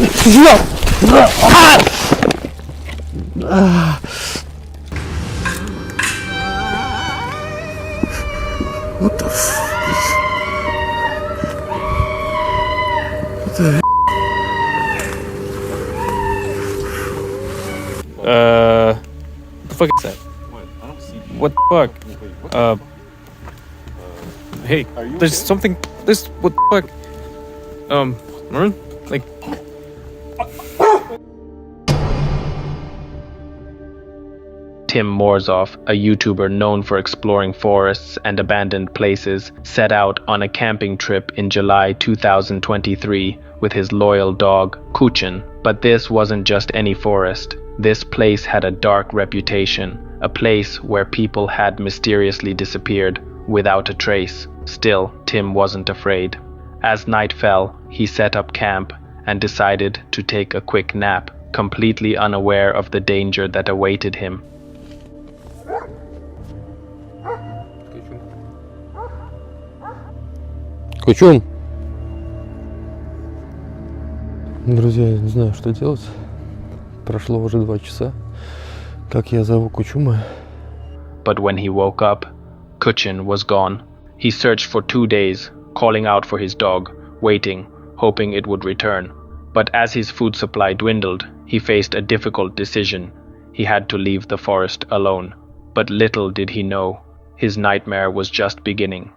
What the f... What the What the fuck is that? What the fuck? Hey, there's something. This. What the fuck? Remember? Like. Tim Morzoff, a YouTuber known for exploring forests and abandoned places, set out on a camping trip in July 2023 with his loyal dog, Kuchen. But this wasn't just any forest. This place had a dark reputation, a place where people had mysteriously disappeared without a trace. Still, Tim wasn't afraid. As night fell, he set up camp and decided to take a quick nap, completely unaware of the danger that awaited him. Кучун! Друзья, я не знаю, что делать. Прошло уже 2 часа, как я зову Кучума. But when he woke up, Kuchen was gone. He searched for 2 days, calling out for his dog, waiting, hoping it would return. But as his food supply dwindled, he faced a difficult decision. He had to leave the forest alone. But little did he know, his nightmare was just beginning.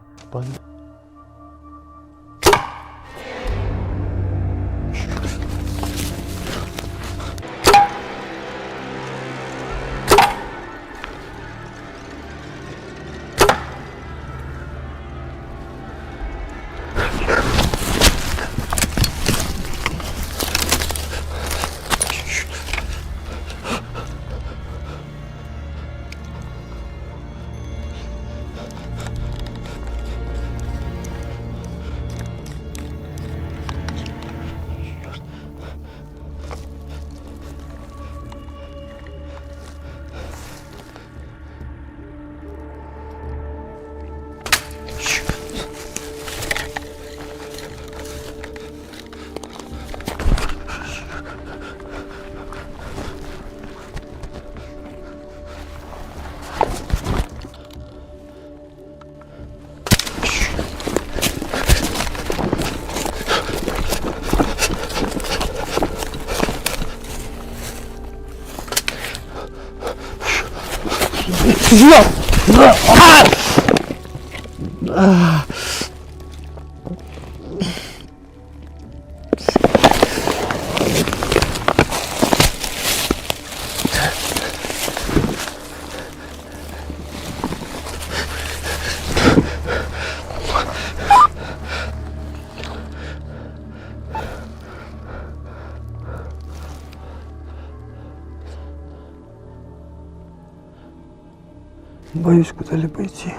Боюсь куда-либо идти.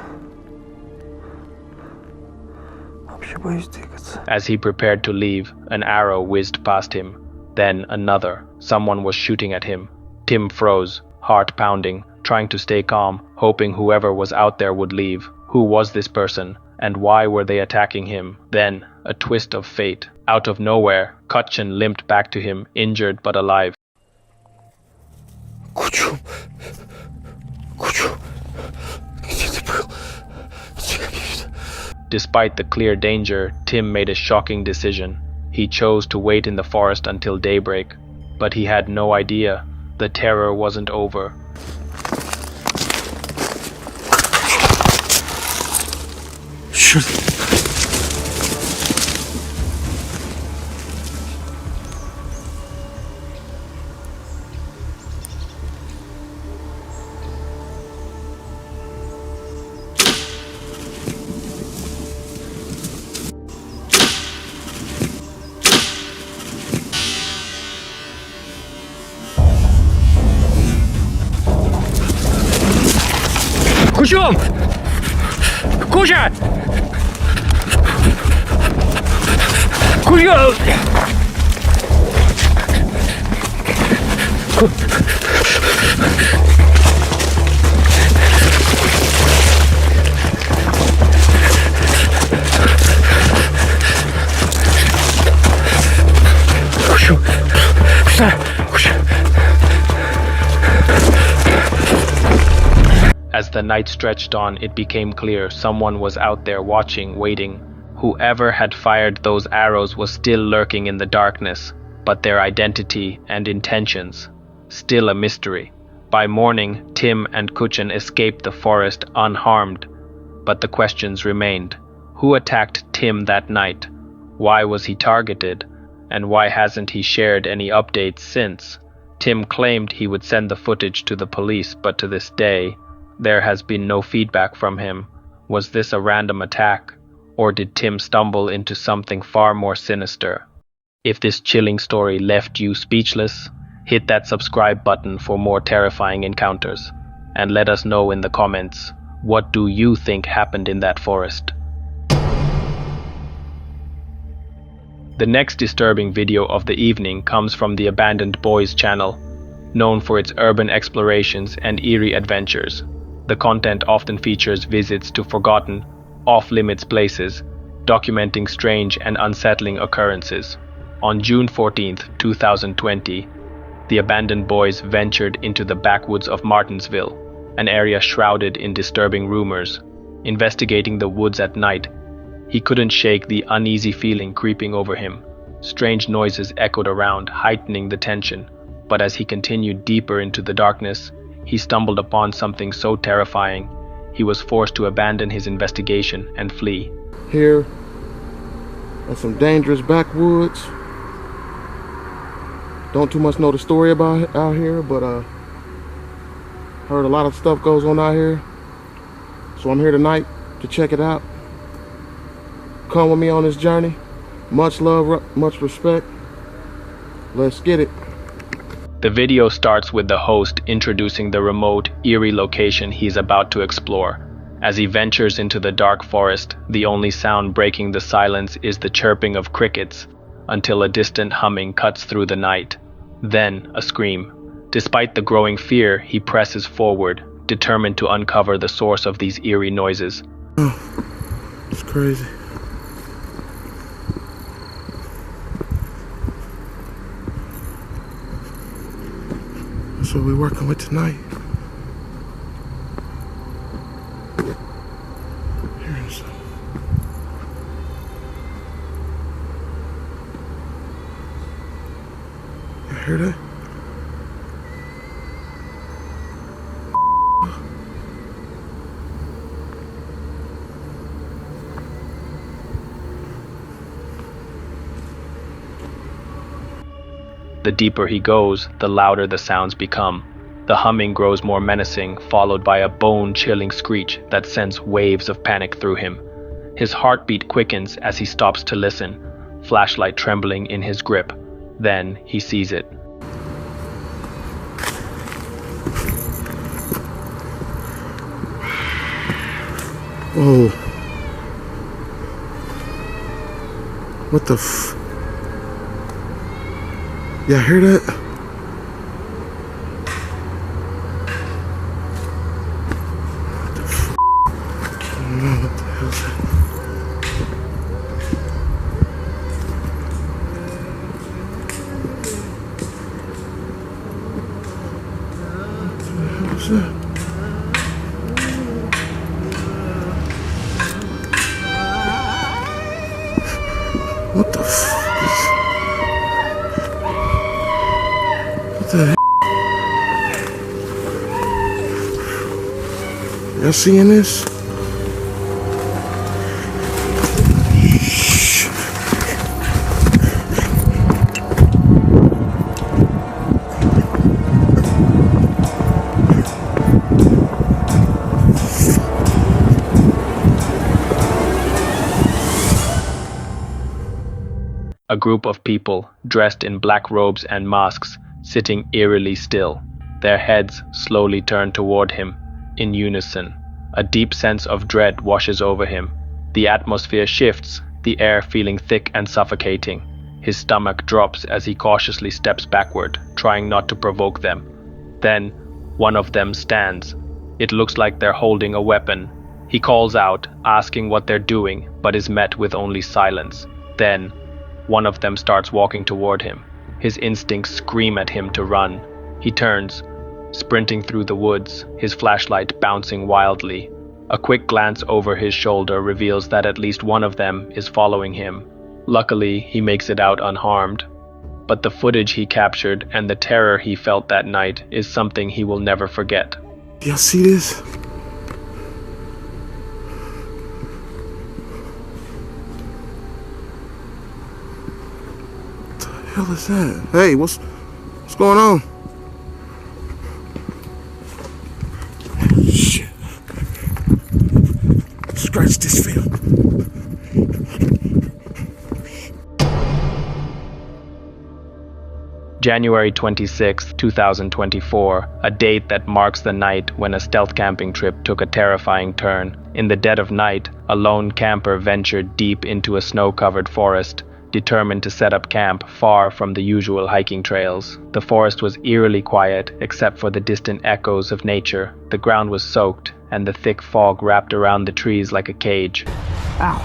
Вообще боюсь двигаться. As he prepared to leave, an arrow whizzed past him. Then another. Someone was shooting at him. Tim froze, heart pounding, trying to stay calm, hoping whoever was out there would leave. Who was this person? And why were they attacking him? Then, a twist of fate. Out of nowhere, Kuchen limped back to him, injured but alive. Кучу! Кучу! Где ты был? Despite the clear danger, Tim made a shocking decision. He chose to wait in the forest until daybreak. But he had no idea. The terror wasn't over. Черт! Кучум! Куча! Куча! Кучу! the night stretched on, it became clear someone was out there watching, waiting. Whoever had fired those arrows was still lurking in the darkness, but their identity and intentions still a mystery. By morning, Tim and Kuchen escaped the forest unharmed, but the questions remained. Who attacked Tim that night? Why was he targeted? And why hasn't he shared any updates since? Tim claimed he would send the footage to the police, but to this day, there has been no feedback from him. Was this a random attack? Or did Tim stumble into something far more sinister? If this chilling story left you speechless, hit that subscribe button for more terrifying encounters. And let us know in the comments, what do you think happened in that forest? The next disturbing video of the evening comes from the Abandoned Boys channel, known for its urban explorations and eerie adventures. The content often features visits to forgotten, off-limits places, documenting strange and unsettling occurrences. On June 14, 2020, the Abandoned Boys ventured into the backwoods of Martinsville, an area shrouded in disturbing rumors. Investigating the woods at night, he couldn't shake the uneasy feeling creeping over him. Strange noises echoed around, heightening the tension. But as he continued deeper into the darkness, he stumbled upon something so terrifying, he was forced to abandon his investigation and flee. Here are some dangerous backwoods. Don't too much know the story about out here, but heard a lot of stuff goes on out here. So I'm here tonight to check it out. Come with me on this journey. Much love, much respect. Let's get it. The video starts with the host introducing the remote, eerie location he's about to explore. As he ventures into the dark forest, the only sound breaking the silence is the chirping of crickets, until a distant humming cuts through the night. Then, a scream. Despite the growing fear, he presses forward, determined to uncover the source of these eerie noises. Oh, it's crazy. That's what we're working with tonight. Hearing something. You hear that? The deeper he goes, the louder the sounds become. The humming grows more menacing, followed by a bone-chilling screech that sends waves of panic through him. His heartbeat quickens as he stops to listen, flashlight trembling in his grip. Then he sees it. Whoa. What the f... Y'all hear that? What the f... I don't know what the hell is that? What the hell is that? What the f... What the heck? Y'all seeing this? A group of people, dressed in black robes and masks, sitting eerily still, their heads slowly turned toward him, in unison. A deep sense of dread washes over him. The atmosphere shifts, the air feeling thick and suffocating. His stomach drops as he cautiously steps backward, trying not to provoke them. Then, one of them stands. It looks like they're holding a weapon. He calls out, asking what they're doing, but is met with only silence. Then, one of them starts walking toward him. His instincts scream at him to run. He turns, sprinting through the woods, his flashlight bouncing wildly. A quick glance over his shoulder reveals that at least one of them is following him. Luckily, he makes it out unharmed. But the footage he captured and the terror he felt that night is something he will never forget. Y'all see this? What the hell is that? Hey, what's going on? Shit. Scratch this film. January 26, 2024, a date that marks the night when a stealth camping trip took a terrifying turn. In the dead of night, a lone camper ventured deep into a snow-covered forest, determined to set up camp far from the usual hiking trails. The forest was eerily quiet, except for the distant echoes of nature. The ground was soaked, and the thick fog wrapped around the trees like a cage. Ow.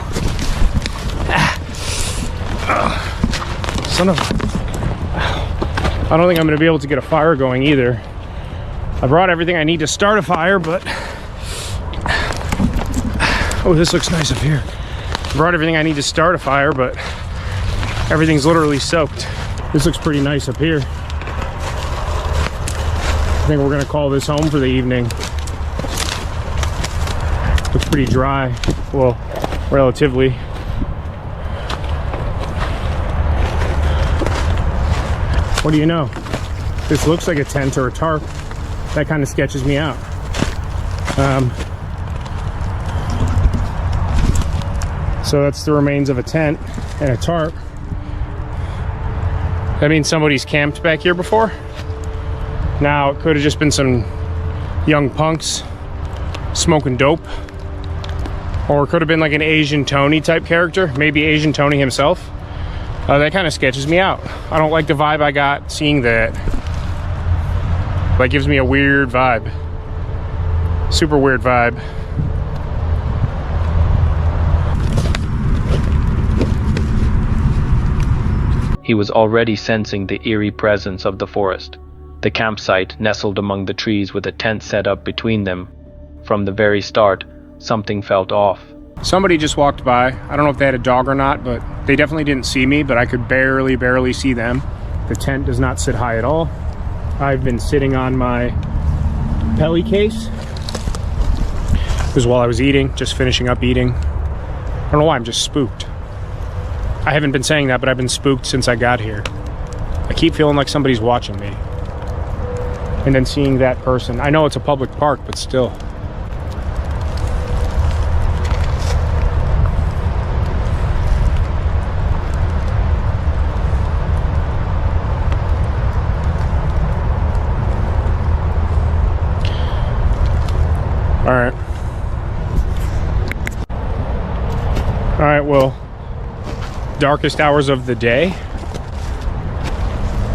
Son of a... I don't think I'm going to be able to get a fire going either. I brought everything I need to start a fire, but... Oh, this looks nice up here. I brought everything I need to start a fire, but everything's literally soaked. This looks pretty nice up here. I think we're going to call this home for the evening. Looks pretty dry. Well, relatively. What do you know? This looks like a tent or a tarp. That kind of sketches me out. So that's the remains of a tent and a tarp. That means somebody's camped back here before. Now, it could have just been some young punks smoking dope. Or it could have been like an Asian Tony type character. Maybe Asian Tony himself. That kind of sketches me out. I don't like the vibe I got seeing that. That gives me a weird vibe. Super weird vibe. He was already sensing the eerie presence of the forest. The campsite nestled among the trees with a tent set up between them. From the very start, something felt off. Somebody just walked by. I don't know if they had a dog or not, but they definitely didn't see me, but I could barely see them. The tent does not sit high at all. I've been sitting on my pelly case. This was while I was eating, just finishing up eating. I don't know why, I'm just spooked. I haven't been saying that, but I've been spooked since I got here. I keep feeling like somebody's watching me. And then seeing that person. I know it's a public park, but still. All right, well, darkest hours of the day.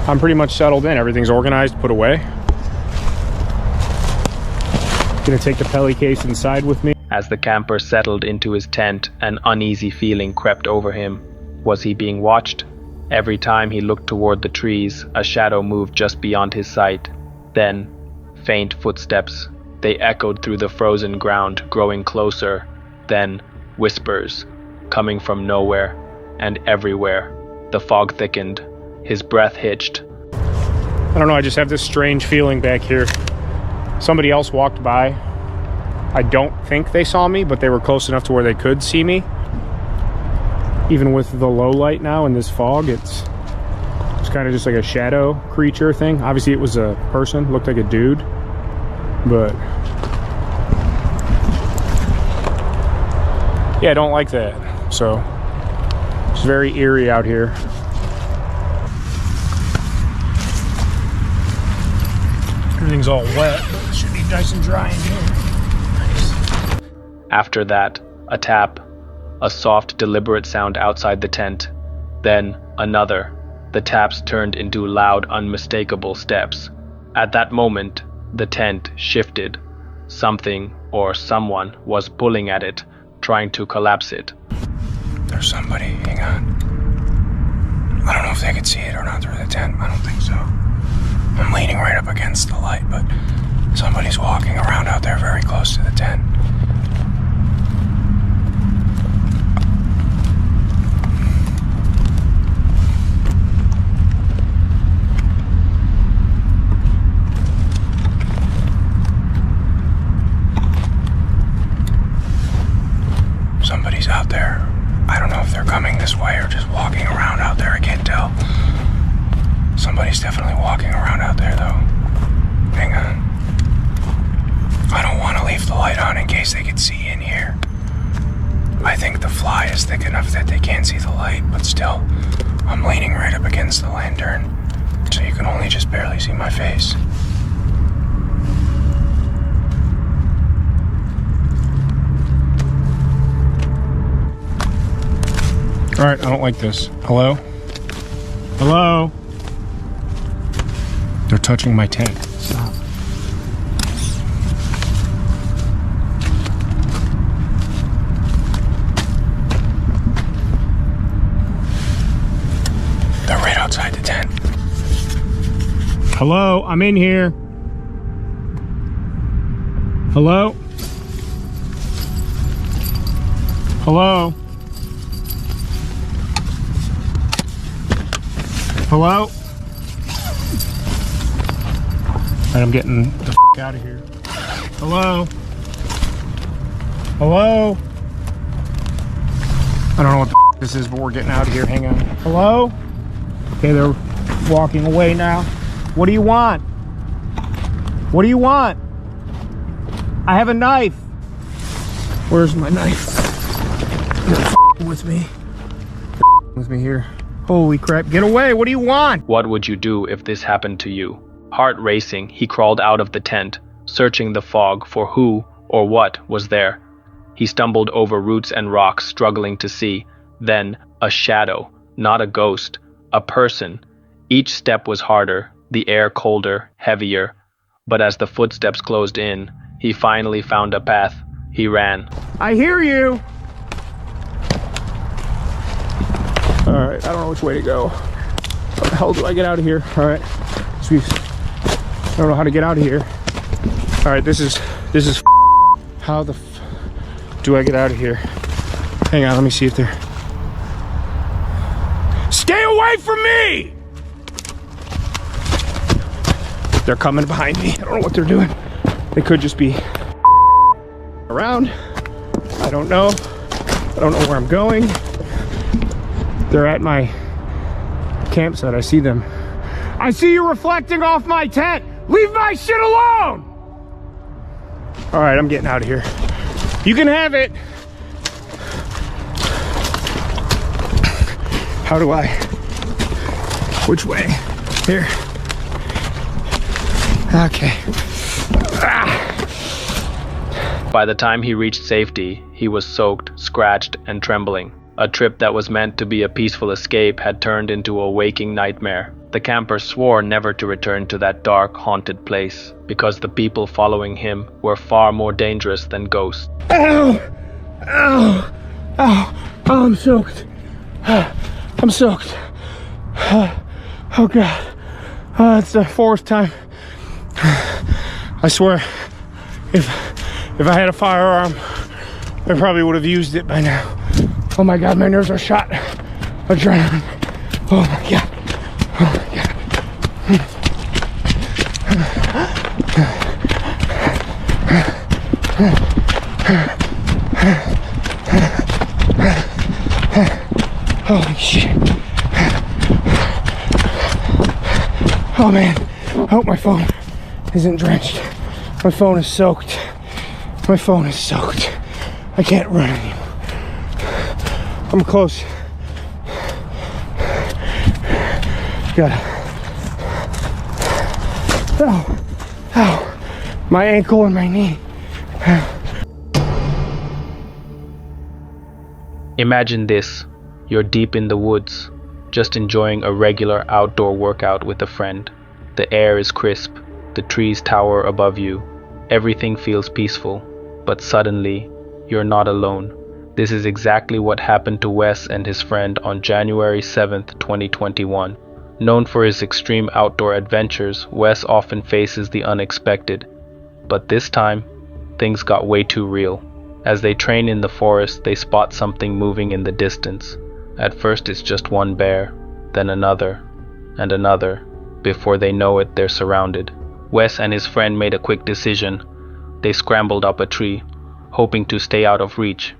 I'm pretty much settled in. Everything's organized, put away. Gonna take the pelly case inside with me. As the camper settled into his tent, an uneasy feeling crept over him. Was he being watched? Every time he looked toward the trees, a shadow moved just beyond his sight. Then, faint footsteps. They echoed through the frozen ground, growing closer. Then, whispers, coming from nowhere and everywhere. The fog thickened. His breath hitched. I don't know, I just have this strange feeling back here. Somebody else walked by. I don't think they saw me, but they were close enough to where they could see me. Even with the low light now and this fog, it's kind of just like a shadow creature thing. Obviously it was a person, looked like a dude, but yeah, I don't like that. So it's very eerie out here. Everything's all wet, but it should be nice and dry in here. Nice. After that, a tap, a soft, deliberate sound outside the tent. Then another. The taps turned into loud, unmistakable steps. At that moment, the tent shifted. Something or someone was pulling at it, trying to collapse it. There's somebody, hang on. I don't know if they could see it or not through the tent. I don't think so. I'm leaning right up against the light, but somebody's walking around out there very close to the tent. Somebody's out there. I don't know if they're coming this way or just walking around out there. I can't tell. Somebody's definitely walking around out there, though. Hang on. I don't want to leave the light on in case they could see in here. I think the fly is thick enough that they can't see the light, but still, I'm leaning right up against the lantern, so you can only just barely see my face. Alright, I don't like this. Hello? Hello? They're touching my tent. Stop. They're right outside the tent. Hello? I'm in here. Hello? Hello? Hello? Alright, I'm getting the f out of here. Hello? Hello? I don't know what the f this is, but we're getting out of here. Hang on. Hello? Okay, they're walking away now. What do you want? What do you want? I have a knife. Where's my knife? They're f***ing with me. They're with me here. Holy crap, get away, what do you want? What would you do if this happened to you? Heart racing, he crawled out of the tent, searching the fog for who or what was there. He stumbled over roots and rocks, struggling to see. Then, a shadow, not a ghost, a person. Each step was harder, the air colder, heavier. But as the footsteps closed in, he finally found a path. He ran. I hear you! Alright, I don't know which way to go. How the hell do I get out of here? Alright, sweet. I don't know how to get out of here. Alright, this is how the do I get out of here? Hang on, let me see if they're... Stay away from me! They're coming behind me. I don't know what they're doing. They could just be around. I don't know. I don't know where I'm going. They're at my campsite. I see them. I see you reflecting off my tent. Leave my shit alone! All right, I'm getting out of here. You can have it. How do I? Which way? Here. Okay. By the time he reached safety, he was soaked, scratched, and trembling. A trip that was meant to be a peaceful escape had turned into a waking nightmare. The camper swore never to return to that dark, haunted place, because the people following him were far more dangerous than ghosts. Ow! Ow! Ow! Oh, I'm soaked. I'm soaked. Oh God. It's the fourth time. I swear, if I had a firearm, I probably would have used it by now. Oh my God, my nerves are shot. Adrenaline. Oh my God. Oh my God. Holy shit. Oh man. I hope my phone isn't drenched. My phone is soaked. My phone is soaked. I can't run anymore. I'm close. Got it. Ow. Ow. My ankle and my knee. Imagine this. You're deep in the woods, just enjoying a regular outdoor workout with a friend. The air is crisp. The trees tower above you. Everything feels peaceful. But suddenly, you're not alone. This is exactly what happened to Wes and his friend on January 7th, 2021. Known for his extreme outdoor adventures, Wes often faces the unexpected. But this time, things got way too real. As they train in the forest, they spot something moving in the distance. At first it's just one bear, then another, and another. Before they know it, they're surrounded. Wes and his friend made a quick decision. They scrambled up a tree, hoping to stay out of reach.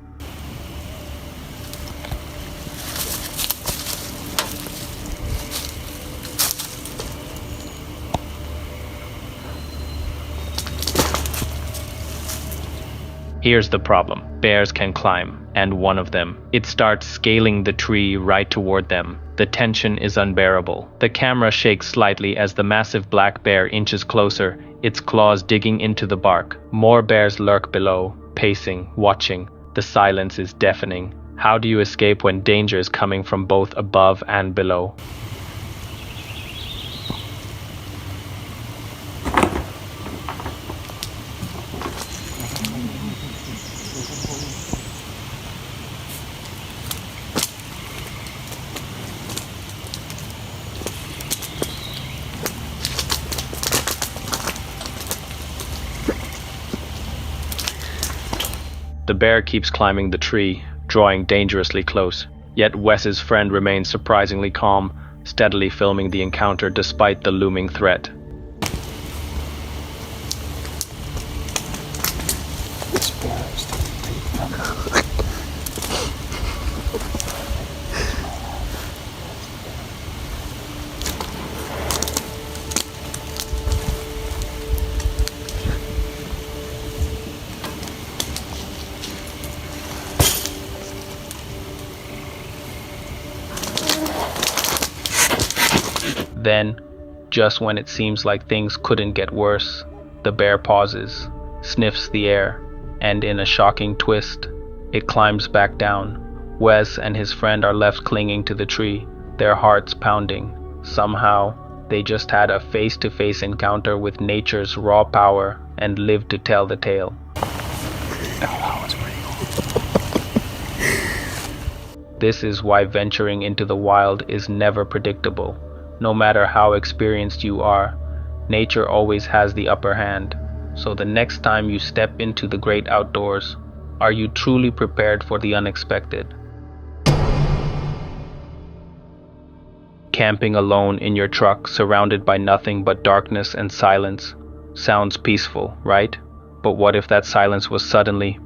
Here's the problem. Bears can climb, and one of them. It starts scaling the tree right toward them. The tension is unbearable. The camera shakes slightly as the massive black bear inches closer, its claws digging into the bark. More bears lurk below, pacing, watching. The silence is deafening. How do you escape when danger is coming from both above and below? The bear keeps climbing the tree, drawing dangerously close. Yet Wes's friend remains surprisingly calm, steadily filming the encounter despite the looming threat. Then, just when it seems like things couldn't get worse, the bear pauses, sniffs the air, and in a shocking twist, it climbs back down. Wes and his friend are left clinging to the tree, their hearts pounding. Somehow, they just had a face-to-face encounter with nature's raw power and lived to tell the tale. This is why venturing into the wild is never predictable. No matter how experienced you are, nature always has the upper hand. So the next time you step into the great outdoors, are you truly prepared for the unexpected? Camping alone in your truck, surrounded by nothing but darkness and silence, sounds peaceful, right? But what if that silence was suddenly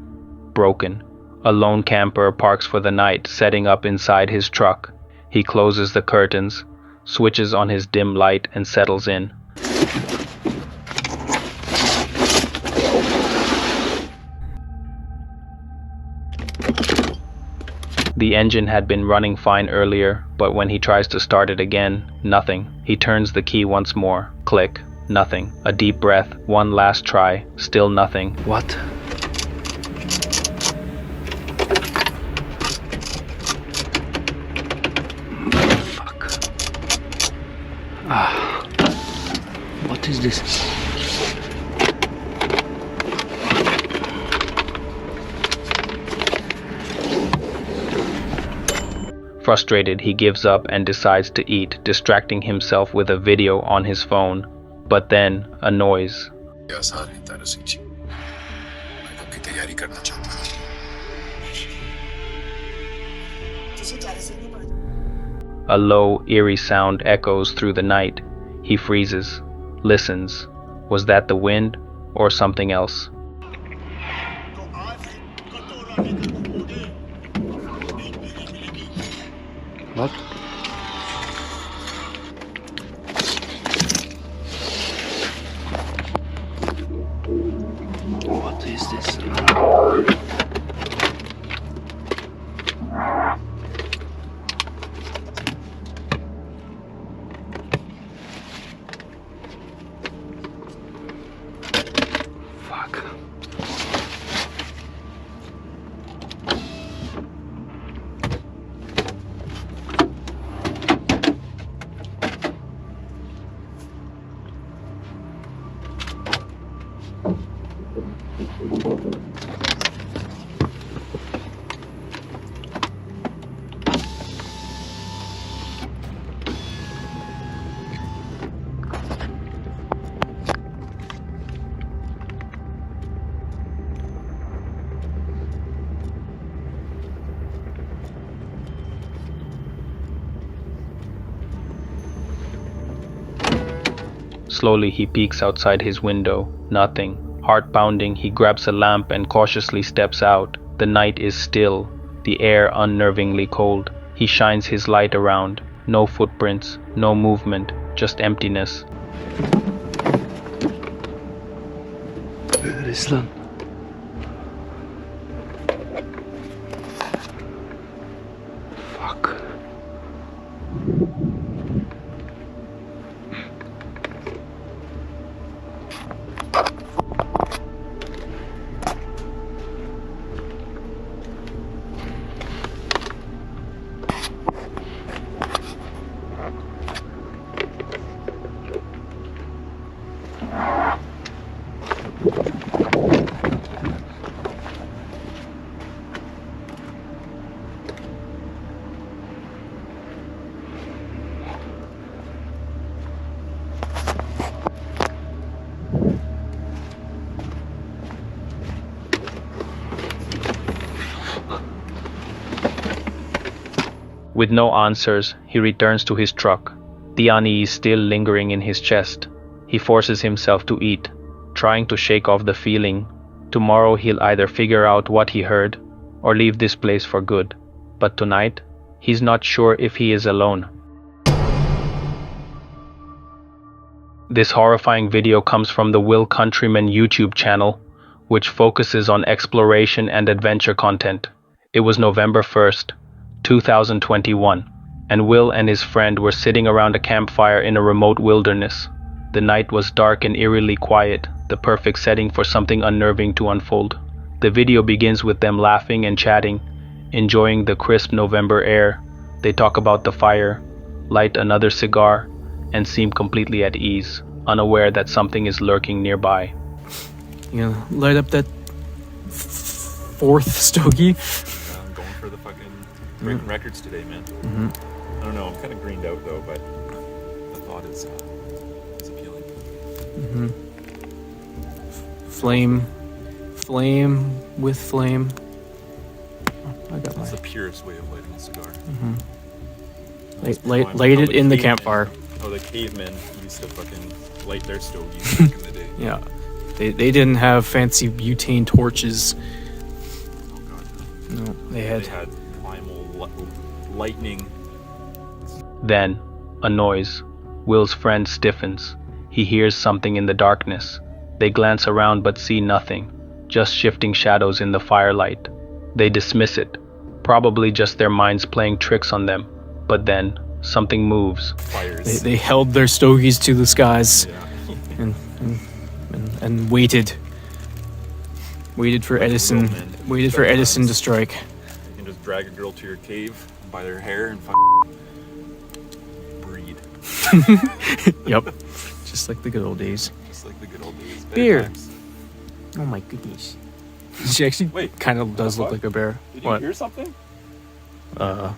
broken? A lone camper parks for the night, setting up inside his truck. He closes the curtains, switches on his dim light, and settles in. The engine had been running fine earlier, but when he tries to start it again, nothing. He turns the key once more. Click. Nothing. A deep breath. One last try. Still nothing. What? What is this? Frustrated, he gives up and decides to eat, distracting himself with a video on his phone. But then, a noise. A low, eerie sound echoes through the night. He freezes, listens. Was that the wind or something else? What? What is this? Fuck. Slowly he peeks outside his window. Nothing. Heart pounding, he grabs a lamp and cautiously steps out. The night is still, the air unnervingly cold. He shines his light around. No footprints, no movement, just emptiness. Rislan. Fuck. With no answers, he returns to his truck. The unease still lingering in his chest. He forces himself to eat, trying to shake off the feeling. Tomorrow he'll either figure out what he heard or leave this place for good. But tonight, he's not sure if he is alone. This horrifying video comes from the Will Countryman YouTube channel, which focuses on exploration and adventure content. It was November 1st, 2021, and Will and his friend were sitting around a campfire in a remote wilderness. The night was dark and eerily quiet, the perfect setting for something unnerving to unfold. The video begins with them laughing and chatting, enjoying the crisp November air. They talk about the fire, light another cigar, and seem completely at ease, unaware that something is lurking nearby. You know, light up that fourth stogie. I'm going for the fucking breaking records today, man. I don't know. I'm kind of greened out though, but the thought is appealing. Flame with flame. Oh, I got That's my the purest way of lighting a cigar. light it in the campfire. Oh, the cavemen used to fucking light their stogies back in the day. Yeah, they didn't have fancy butane torches. Oh god. No, they had. They had primal lightning. Then, a noise. Will's friend stiffens. He hears something in the darkness. They glance around but see nothing, just shifting shadows in the firelight. They dismiss it, probably just their minds playing tricks on them. But then, something moves. Fires. They held their stogies to the skies Yeah. and waited for Edison. real men. Waited for Edison to strike. You can just drag a girl to your cave by their hair and breed. Yep, just like the good old days. Just like the good old days. Better Beer. times. Oh my goodness. She actually Wait, kind of does look what? like a bear. Did you What? hear something? Uh,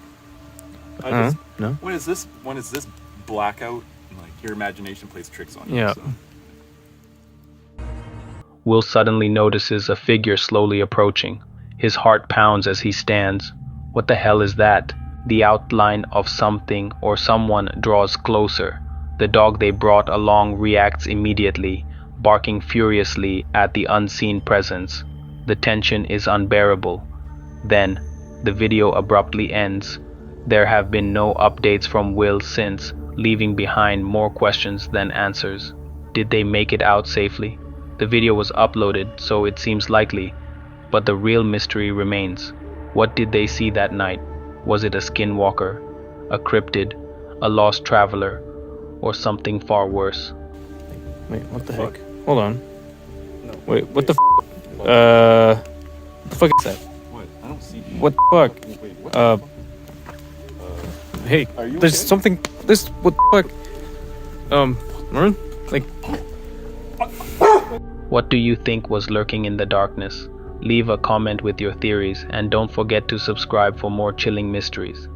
I just, no. When is this blackout? Like your imagination plays tricks on you. Yeah. So. Will suddenly notices a figure slowly approaching. His heart pounds as he stands. What the hell is that? The outline of something or someone draws closer. The dog they brought along reacts immediately, barking furiously at the unseen presence. The tension is unbearable. Then, the video abruptly ends. There have been no updates from Will since, leaving behind more questions than answers. Did they make it out safely? The video was uploaded, so it seems likely, but the real mystery remains. What did they see that night? Was it a skinwalker, a cryptid, a lost traveler, or something far worse? Wait, what the Fuck. heck? Hold on. No, Wait, what the What what the fuck is that? What? I don't see. What the fuck? Wait, what Uh, the fuck? Hey, Are you there's okay? something. This what the fuck? Maroon? Like, What do you think was lurking in the darkness? Leave a comment with your theories and don't forget to subscribe for more chilling mysteries.